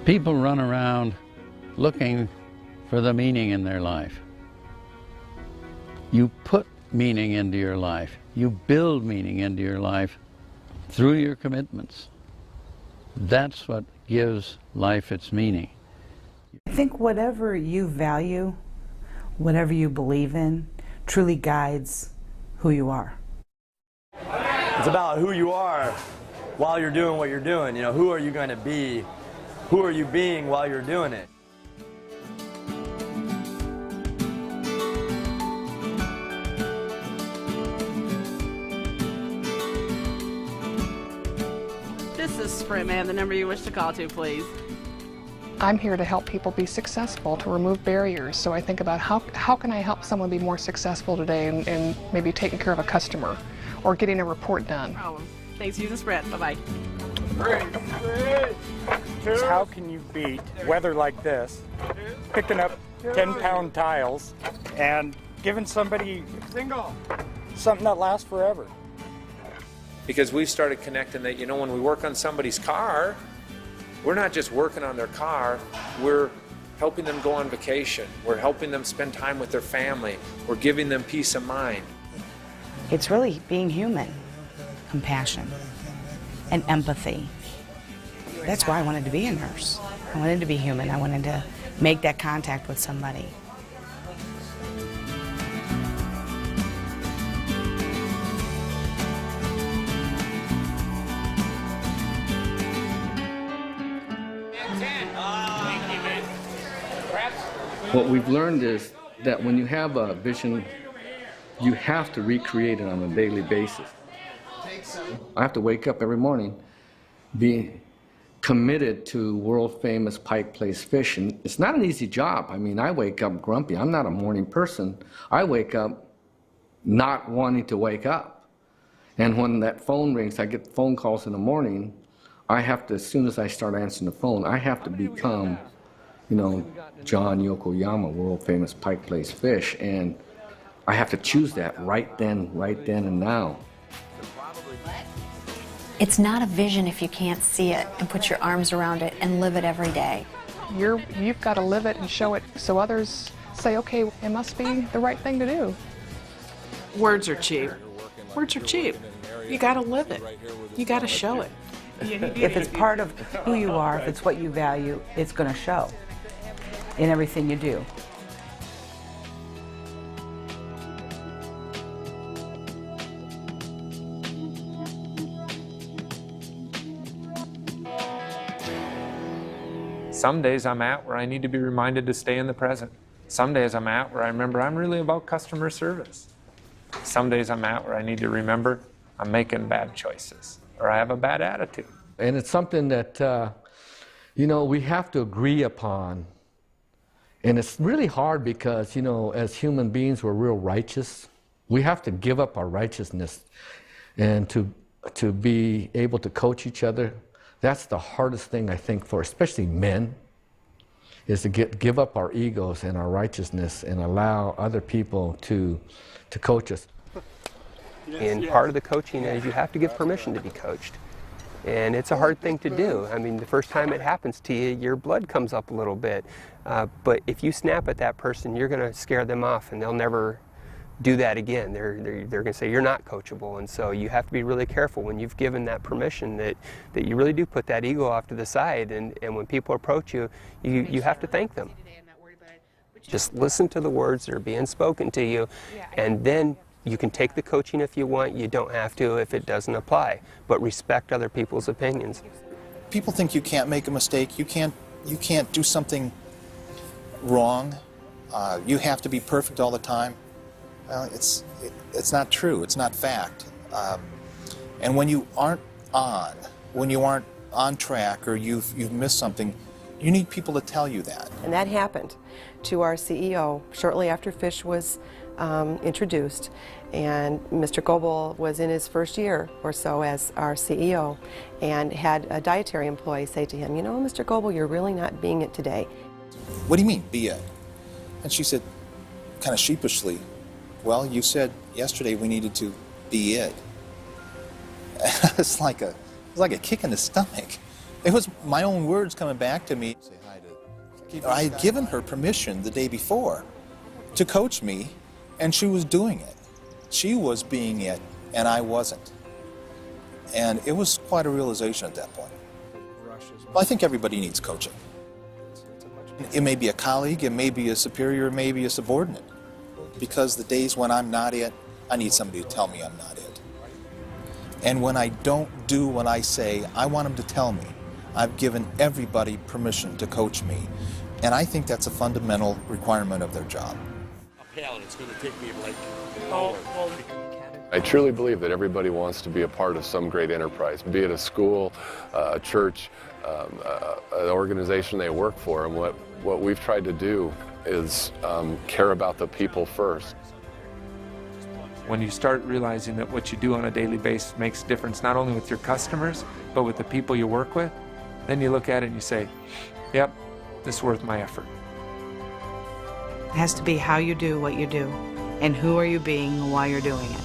People run around looking for the meaning in their life. You put meaning into your life. You build meaning into your life through your commitments. That's what gives life its meaning. I think whatever you value, whatever you believe in, truly guides who you are. It's about who you are while you're doing what you're doing. You know, who are you going to be? Who are you being while you're doing it? This is Sprint Man, the number you wish to call to, please. I'm here to help people be successful, to remove barriers. So I think about how can I help someone be more successful today and maybe taking care of a customer or getting a report done. No problem. Thanks for using Sprint. Bye-bye. How can you beat weather like this, picking up 10-pound tiles and giving somebody something that lasts forever? Because we've started connecting that, you know, when we work on somebody's car, we're not just working on their car, we're helping them go on vacation. We're helping them spend time with their family. We're giving them peace of mind. It's really being human, compassion, and empathy. That's why I wanted to be a nurse. I wanted to be human. I wanted to make that contact with somebody. What we've learned is that when you have a vision, you have to recreate it on a daily basis. I have to wake up every morning, be committed to world-famous Pike Place fish, and it's not an easy job. I mean, I wake up grumpy. I'm not a morning person. I wake up not wanting to wake up. And when that phone rings, I get phone calls in the morning, I have to, as soon as I start answering the phone, I have to become, you know, John Yokoyama, world-famous Pike Place fish, and I have to choose that right then and now. It's not a vision if you can't see it and put your arms around it and live it every day. You've got to live it and show it so others say, okay, it must be the right thing to do. Words are cheap. Words are cheap. You got to live it. You got to show it. If it's part of who you are, if it's what you value, it's going to show in everything you do. Some days I'm at where I need to be reminded to stay in the present. Some days I'm at where I remember I'm really about customer service. Some days I'm at where I need to remember I'm making bad choices or I have a bad attitude. And it's something that, you know, we have to agree upon. And it's really hard because, you know, as human beings, we're real righteous. We have to give up our righteousness and to be able to coach each other. That's the hardest thing, I think, for especially men, is to give up our egos and our righteousness and allow other people to coach us. And part of the coaching is you have to give permission to be coached. And it's a hard thing to do. I mean, the first time it happens to you, your blood comes up a little bit. But if you snap at that person, you're going to scare them off and they'll never do that again. They're going to say you're not coachable, and so you have to be really careful when you've given that permission that you really do put that ego off to the side, and when people approach you, you have to thank them. Just listen to the words that are being spoken to you, and then you can take the coaching if you want. You don't have to if it doesn't apply, but respect other people's opinions. People think you can't make a mistake, you can't do something wrong, you have to be perfect all the time. Well, it's not true. It's not fact. And when you aren't on track, or you've missed something, you need people to tell you that. And that happened to our CEO shortly after Fish was introduced, and Mr. Goebel was in his first year or so as our CEO, and had a dietary employee say to him, "You know, Mr. Goebel, you're really not being it today." "What do you mean, be it?" And she said, kind of sheepishly, "Well, you said yesterday we needed to be it." It's like a kick in the stomach. It was my own words coming back to me. I had given her permission the day before to coach me, and she was doing it. She was being it, and I wasn't. And it was quite a realization at that point. Well, I think everybody needs coaching. It may be a colleague, it may be a superior, it may be a subordinate. Because the days when I'm not it, I need somebody to tell me I'm not it. And when I don't do what I say, I want them to tell me. I've given everybody permission to coach me. And I think that's a fundamental requirement of their job. A pallet, it's going to take me like I truly believe that everybody wants to be a part of some great enterprise, be it a school, a church, an organization they work for. And what we've tried to do is care about the people first. When you start realizing that what you do on a daily basis makes a difference not only with your customers, but with the people you work with, then you look at it and you say, yep, this is worth my effort. It has to be how you do what you do, and who are you being while you're doing it.